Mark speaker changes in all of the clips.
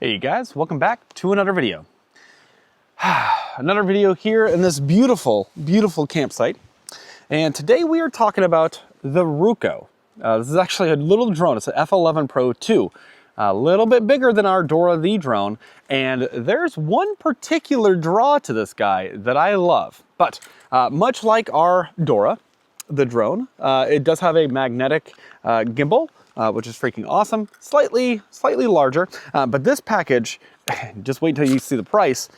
Speaker 1: Hey guys, welcome back to another video. Another video here in this beautiful, beautiful campsite. And today we are talking about the Ruko. This is actually a little drone. It's an F11Pro 2. A little bit bigger than our Dora the drone. And there's one particular draw to this guy that I love. But much like our Dora, the drone, it does have a magnetic gimbal. Which is freaking awesome. Slightly larger, but this package, just wait until you see the price,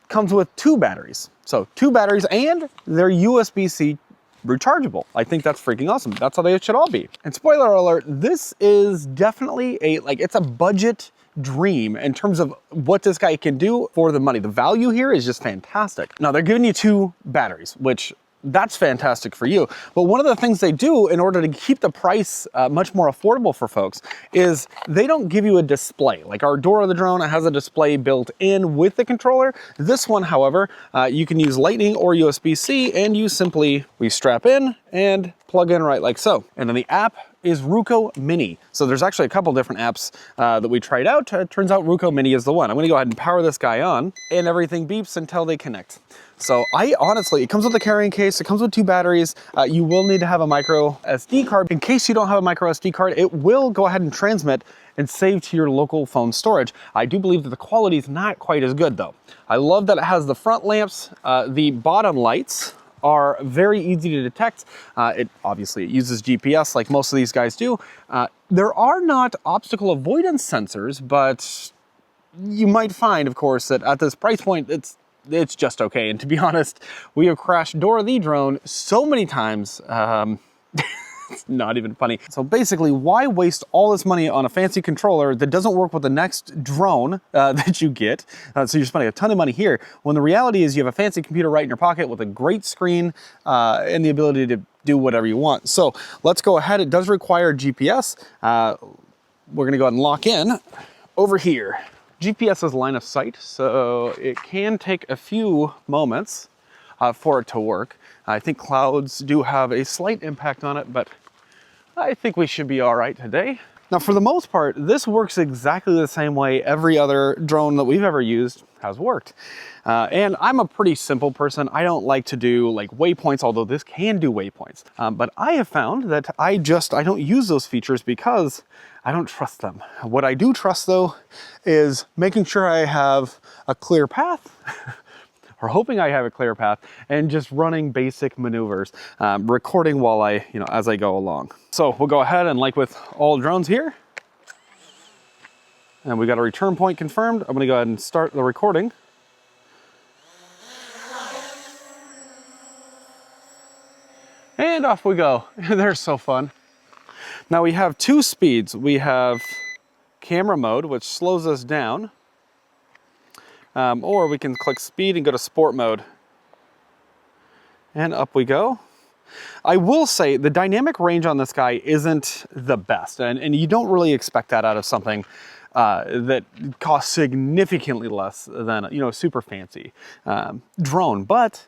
Speaker 1: comes with 2 batteries. So 2 batteries and they're USB-C rechargeable. I think that's freaking awesome. That's how they should all be. And spoiler alert, this is definitely it's a budget dream in terms of what this guy can do for the money. The value here is just fantastic. Now they're giving you 2 batteries, which that's fantastic for you. But one of the things they do in order to keep the price much more affordable for folks is they don't give you a display. Like our Dora the drone has a display built in with the controller. This one, however, you can use Lightning or USB-C, and we strap in and plug in right like so. And then the app is Ruko Mini. So there's actually a couple different apps that we tried out. It turns out Ruko Mini is the one. I'm gonna go ahead and power this guy on, and everything beeps until they connect. So it comes with a carrying case, it comes with 2 batteries. You will need to have a micro SD card. In case you don't have a micro SD card, it will go ahead and transmit and save to your local phone storage. I do believe that the quality is not quite as good though. I love that it has the front lamps, the bottom lights are very easy to detect. It uses GPS like most of these guys do. There are not obstacle avoidance sensors, but you might find, of course, that at this price point, it's just okay. And to be honest, we have crashed Dora the drone so many times, it's not even funny. So basically, why waste all this money on a fancy controller that doesn't work with the next drone that you get? So you're spending a ton of money here, when the reality is you have a fancy computer right in your pocket with a great screen and the ability to do whatever you want. So let's go ahead. It does require GPS. We're gonna go ahead and lock in over here. GPS is line of sight, so it can take a few moments for it to work. I think clouds do have a slight impact on it, but I think we should be all right today. Now, for the most part, this works exactly the same way every other drone that we've ever used has worked. And I'm a pretty simple person. I don't like to do like waypoints, although this can do waypoints. But I have found that I don't use those features because I don't trust them. What I do trust though is making sure I have a clear path or hoping I have a clear path, and just running basic maneuvers, recording while as I go along. So we'll go ahead and, like with all drones here, and we got a return point confirmed. I'm gonna go ahead and start the recording. And off we go. They're so fun. Now we have 2 speeds. We have camera mode, which slows us down. Or we can click speed and go to sport mode. And up we go. I will say the dynamic range on this guy isn't the best. And you don't really expect that out of something that costs significantly less than, a super fancy drone. But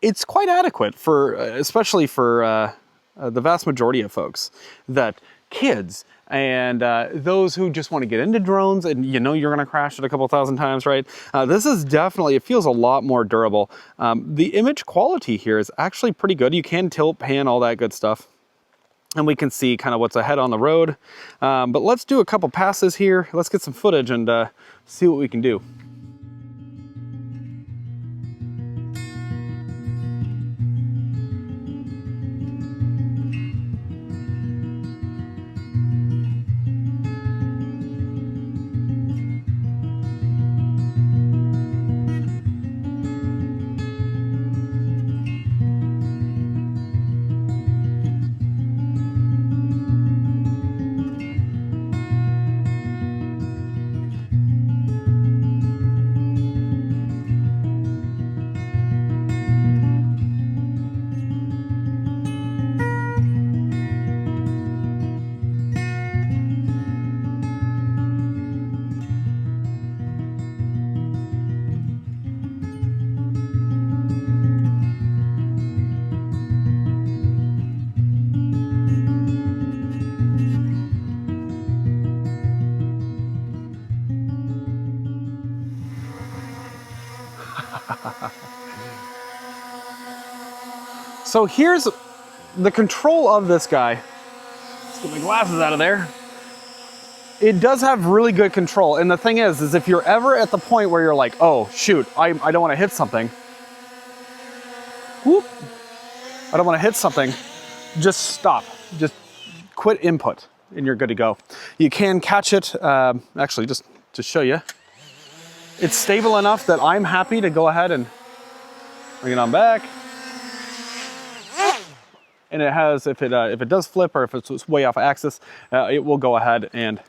Speaker 1: it's quite adequate for, especially for the vast majority of folks, that kids and those who just want to get into drones and you're gonna crash it a couple thousand times, right? This is definitely, it feels a lot more durable. The image quality here is actually pretty good. You can tilt, pan, all that good stuff. And we can see kind of what's ahead on the road. But let's do a couple passes here. Let's get some footage and see what we can do. So here's the control of this guy. Let's get my glasses out of there. It does have really good control. And the thing is if you're ever at the point where you're like, oh shoot, I don't want to hit something. Whoop. I don't want to hit something. Just stop. Just quit input and you're good to go. You can catch it, actually just to show you. It's stable enough that I'm happy to go ahead and bring it on back. And it has, if it does flip or if it's way off axis, it will go ahead and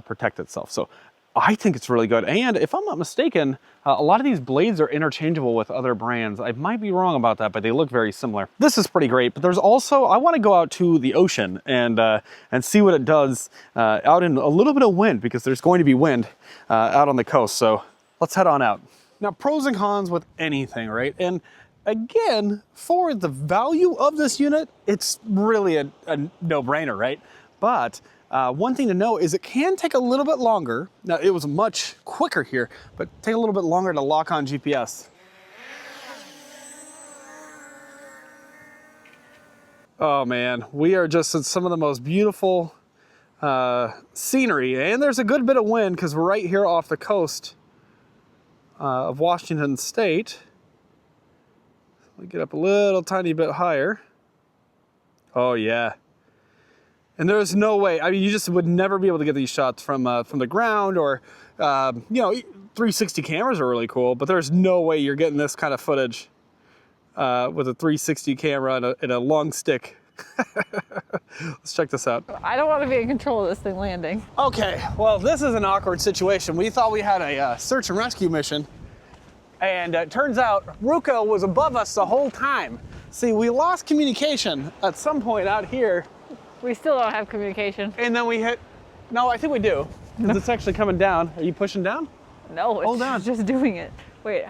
Speaker 1: protect itself. So I think it's really good. And if I'm not mistaken, a lot of these blades are interchangeable with other brands. I might be wrong about that, but they look very similar. This is pretty great, but there's also, I want to go out to the ocean and see what it does out in a little bit of wind, because there's going to be wind out on the coast. So let's head on out. Now, pros and cons with anything, right? And again, for the value of this unit, it's really a no-brainer, right? But one thing to know is it can take a little bit longer. Now, it was much quicker here, but take a little bit longer to lock on GPS. Oh man, we are just in some of the most beautiful scenery, and there's a good bit of wind because we're right here off the coast of Washington State. Let me get up a little tiny bit higher. Oh yeah. And there's no way, I mean, you just would never be able to get these shots from the ground, or, you know, 360 cameras are really cool, but there's no way you're getting this kind of footage with a 360 camera and a long stick. Let's check this out.
Speaker 2: I don't want to be in control of this thing landing.
Speaker 1: Okay, well, this is an awkward situation. We thought we had a search and rescue mission. And it turns out Ruko was above us the whole time. See, we lost communication at some point out here.
Speaker 2: We still don't have communication.
Speaker 1: And then we hit, no, I think we do. Because it's actually coming down. Are you pushing down?
Speaker 2: No,
Speaker 1: Hold on.
Speaker 2: it's just doing it. Wait,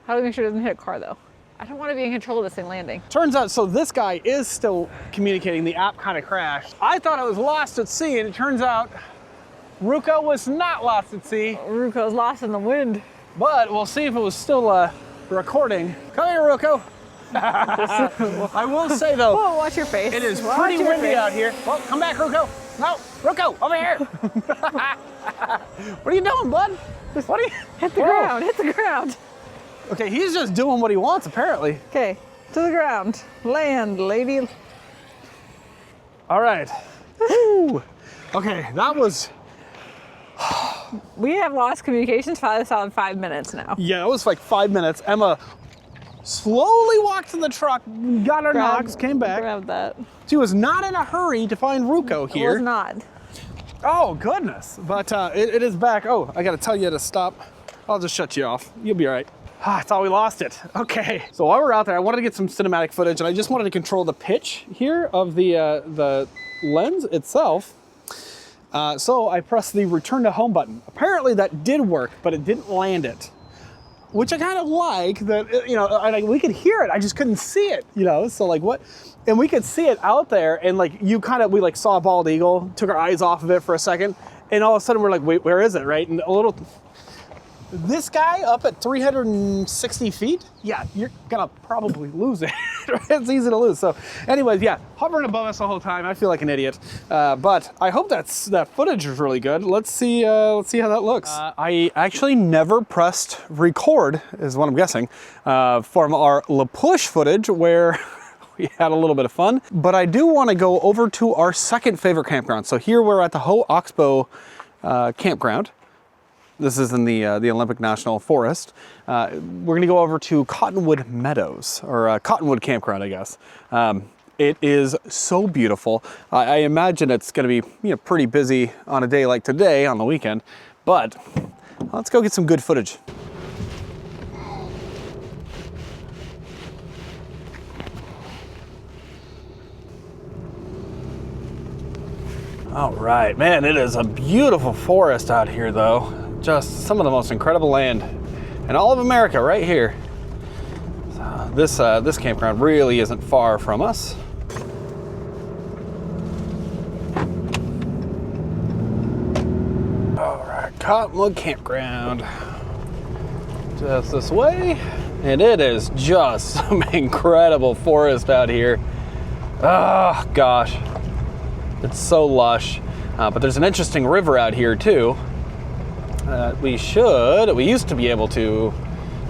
Speaker 2: how do we make sure it doesn't hit a car though? I don't want to be in control of this thing landing.
Speaker 1: Turns out, so this guy is still communicating. The app kind of crashed. I thought it was lost at sea, and it turns out Ruko was not lost at sea.
Speaker 2: Ruko's lost in the wind.
Speaker 1: But we'll see if it was still recording. Come here, Ruko. I will say though,
Speaker 2: Whoa, watch your face.
Speaker 1: it is
Speaker 2: Watch
Speaker 1: pretty
Speaker 2: your
Speaker 1: windy
Speaker 2: face.
Speaker 1: out here. Well, come back, Ruko. No, Ruko, over here. What are you doing, bud? What are you?
Speaker 2: Hit the ground, hit the ground.
Speaker 1: Okay, he's just doing what he wants, apparently.
Speaker 2: Okay, to the ground. Land, lady.
Speaker 1: All right. Woo. Okay, that was...
Speaker 2: We have lost communications for a solid 5 minutes now.
Speaker 1: Yeah, it was like 5 minutes. Emma slowly walked to the truck, got her knocks, came back.
Speaker 2: Grab that.
Speaker 1: She was not in a hurry to find Ruko here.
Speaker 2: It was not.
Speaker 1: Oh, goodness. But it is back. Oh, I got to tell you to stop. I'll just shut you off. You'll be all right. I thought we lost it. Okay. So while we're out there, I wanted to get some cinematic footage, and I just wanted to control the pitch here of the lens itself. So I pressed the return to home button. Apparently that did work, but it didn't land it, which I kind of like. That, you know, we could hear it, I just couldn't see it, you know. So like what, and we could see it out there, and like we like saw a bald eagle, took our eyes off of it for a second, and all of a sudden we're like, wait, where is it, right? And a little, this guy up at 360 feet, yeah, you're gonna probably lose it. It's easy to lose. So anyways, yeah, hovering above us the whole time. I feel like an idiot, but I hope that footage is really good. Let's see how that looks. I actually never pressed record, is what I'm guessing, from our La Push footage where we had a little bit of fun. But I do want to go over to our second favorite campground. So here we're at the Ho Oxbow campground. This is in the Olympic National Forest. We're gonna go over to Cottonwood Meadows, or Cottonwood Campground, I guess. It is so beautiful. I imagine it's gonna be, you know, pretty busy on a day like today, on the weekend, but let's go get some good footage. All right, man, it is a beautiful forest out here though. Just some of the most incredible land in all of America right here. So this campground really isn't far from us. All right, Cottonwood Campground. Just this way. And it is just some incredible forest out here. Oh gosh, it's so lush. But there's an interesting river out here too. We used to be able to,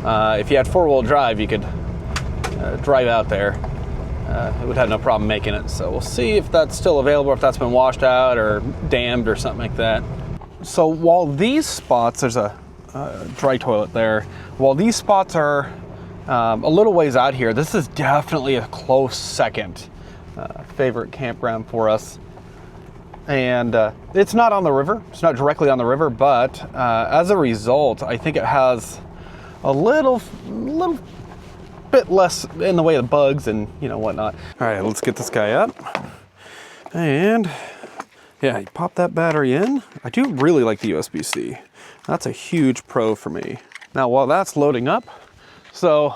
Speaker 1: if you had four-wheel drive, you could drive out there. It would have no problem making it. So we'll see if that's still available, if that's been washed out or dammed or something like that. So while these spots, there's a dry toilet there. While these spots are a little ways out here, this is definitely a close second favorite campground for us. And it's not on the river. It's not directly on the river, but as a result, I think it has a little bit less in the way of bugs and whatnot. All right, let's get this guy up. And yeah, you pop that battery in. I do really like the USB-C. That's a huge pro for me. Now, while that's loading up, so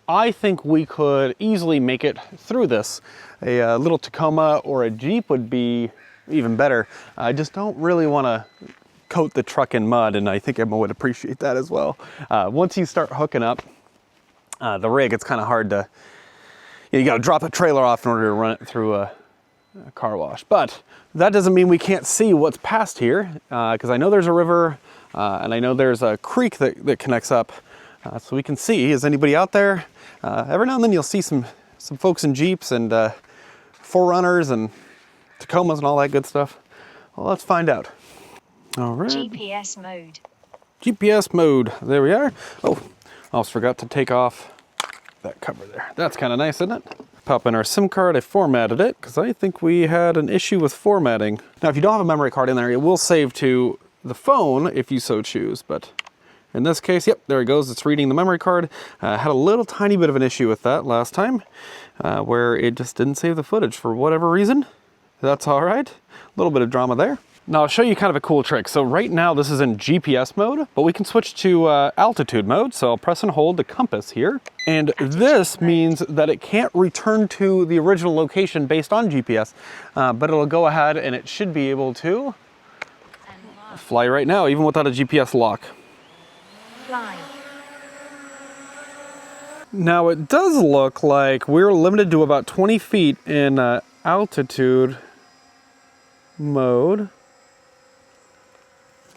Speaker 1: I think we could easily make it through this. A little Tacoma or a Jeep would be even better. I just don't really want to coat the truck in mud, and I think Emma would appreciate that as well. Once you start hooking up the rig, it's kind of hard to, you got to drop the trailer off in order to run it through a car wash. But that doesn't mean we can't see what's past here, because I know there's a river and I know there's a creek that connects up, so we can see. Is anybody out there? Every now and then you'll see some folks in Jeeps and 4Runners and Tacomas and all that good stuff. Well, let's find out. All right.
Speaker 3: GPS mode.
Speaker 1: GPS mode. There we are. Oh, I almost forgot to take off that cover there. That's kind of nice, isn't it? Pop in our SIM card. I formatted it because I think we had an issue with formatting. Now, if you don't have a memory card in there, it will save to the phone if you so choose. But in this case, yep, there it goes. It's reading the memory card. Had a little tiny bit of an issue with that last time where it just didn't save the footage for whatever reason. That's all right. A little bit of drama there. Now I'll show you kind of a cool trick. So right now this is in GPS mode, but we can switch to altitude mode. So I'll press and hold the compass here. And this means that it can't return to the original location based on GPS, but it'll go ahead and it should be able to fly right now, even without a GPS lock.
Speaker 3: Fly.
Speaker 1: Now it does look like we're limited to about 20 feet in altitude mode.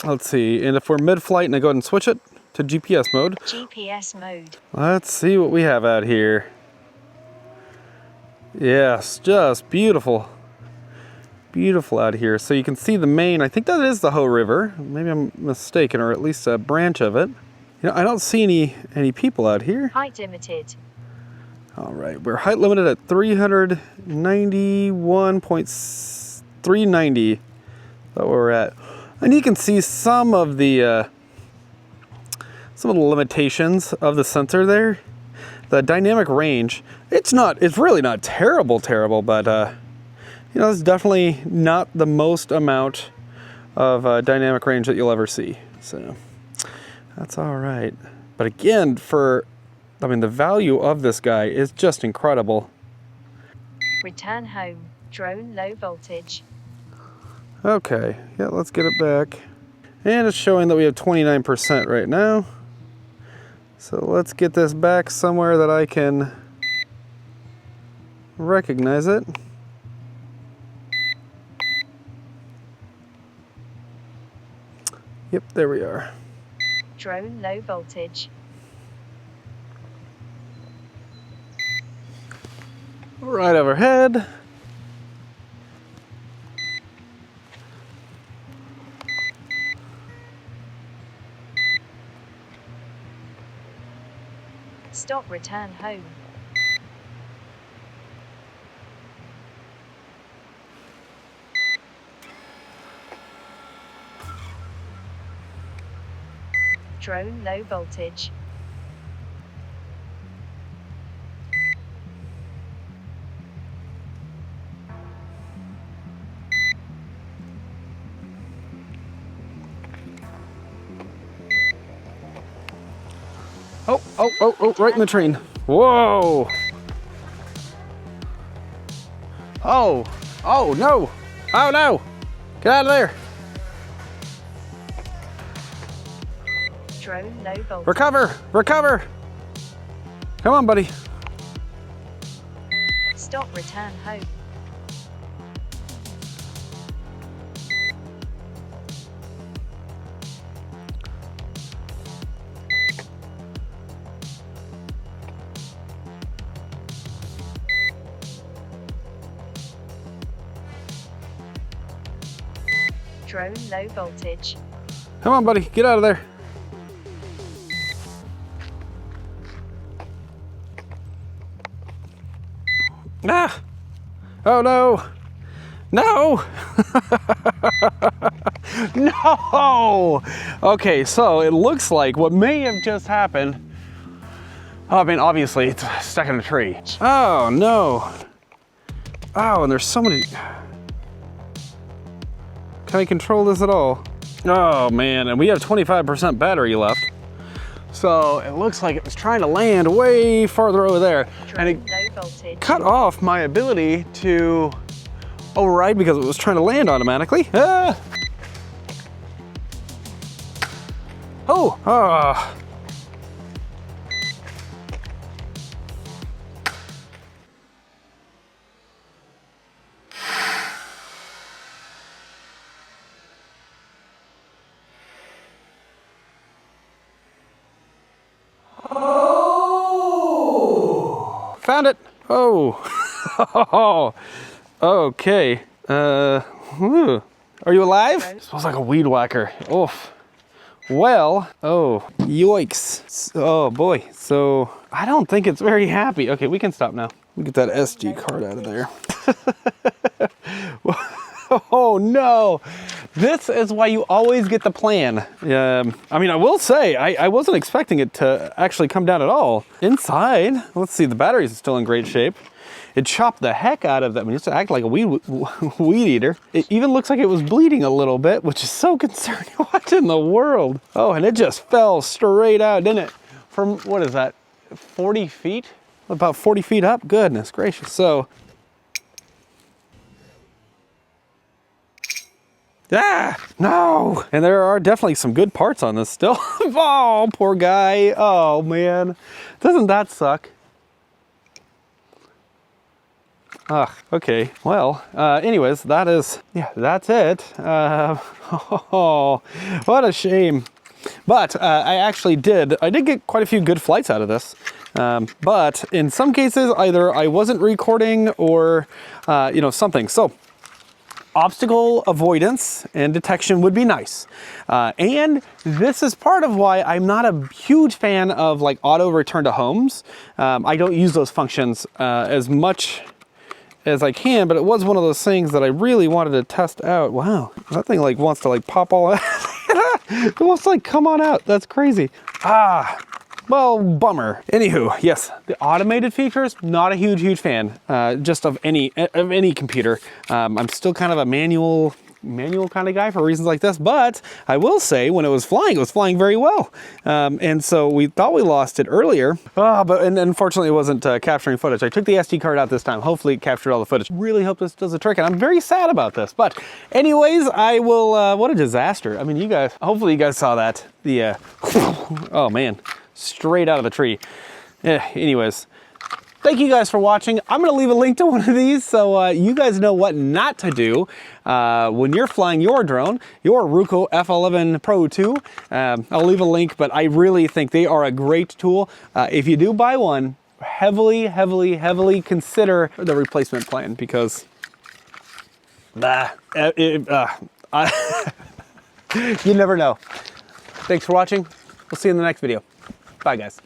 Speaker 1: Let's see, and if we're mid-flight and I go ahead and switch it to GPS mode.
Speaker 3: GPS mode.
Speaker 1: Let's see what we have out here. Yes, just beautiful. Beautiful out here. So you can see the main, I think that is the Ho River. Maybe I'm mistaken, or at least a branch of it. I don't see any people out here.
Speaker 3: Height limited.
Speaker 1: All right, we're height limited at 391.390. That's where we're at. And you can see some of the limitations of the sensor there. The dynamic range, it's really not terrible, but it's definitely not the most amount of dynamic range that you'll ever see. So that's all right. But again, the value of this guy is just incredible.
Speaker 3: Return home. Drone low voltage.
Speaker 1: Okay, yeah, let's get it back. And it's showing that we have 29% right now. So let's get this back somewhere that I can recognize it. Yep, there we are.
Speaker 3: Drone low voltage.
Speaker 1: Right overhead.
Speaker 3: Stop, return home. Drone low voltage.
Speaker 1: Oh, right in the train. Whoa. Oh no. Oh no. Get out of there.
Speaker 3: Drone low voltage.
Speaker 1: Recover, recover. Come on, buddy.
Speaker 3: Stop, return home. Drone low voltage.
Speaker 1: Come on, buddy, get out of there. Ah! Oh no! No! No! Okay, so it looks like what may have just happened. I mean, obviously it's stuck in a tree. Oh no! Oh, and there's so many. Can I control this at all? Oh man, and we have 25% battery left. So it looks like it was trying to land way farther over there. And it cut off my ability to override because it was trying to land automatically. Ah. Oh, ah. Found it. Oh. Okay. Are you alive? It smells like a weed whacker. Oof. Well, oh, yikes. Oh boy. So I don't think it's very happy. Okay, we can stop now. We get that SD card out of there. Oh no. This is why you always get the plan. I mean, I will say, I wasn't expecting it to actually come down at all. Inside, let's see, the batteries are still in great shape. It chopped the heck out of them. I mean, it used to act like a weed eater. It even looks like it was bleeding a little bit, which is so concerning. What in the world? Oh, and it just fell straight out, didn't it? From, what is that, 40 feet? About 40 feet up? Goodness gracious. So, ah, no. And there are definitely some good parts on this still. Oh, poor guy. Oh, man. Doesn't that suck? Ugh, okay. Well, anyways, that's it. Oh, what a shame. But I did get quite a few good flights out of this. But in some cases, either I wasn't recording or, something. So, obstacle avoidance and detection would be nice. And this is part of why I'm not a huge fan of like auto return to homes. I don't use those functions as much as I can, but it was one of those things that I really wanted to test out. Wow, that thing like wants to like pop all out. It wants to like come on out. That's crazy. Ah. Well, bummer. Anywho, yes, the automated features, not a huge fan, just of any computer. I'm still kind of a manual kind of guy for reasons like this, but I will say when it was flying very well. And so we thought we lost it earlier, but unfortunately it wasn't capturing footage. I took the SD card out this time. Hopefully it captured all the footage. Really hope this does the trick, and I'm very sad about this. But anyways, I will, what a disaster. I mean, hopefully you guys saw that. Oh man. Straight out of the tree. Anyways, thank you guys for watching. I'm gonna leave a link to one of these so you guys know what not to do when you're flying your drone, your Ruko F11Pro 2. I'll leave a link, but I really think they are a great tool. If you do buy one, heavily consider the replacement plan because you never know. Thanks for watching. We'll see you in the next video. Bye, guys.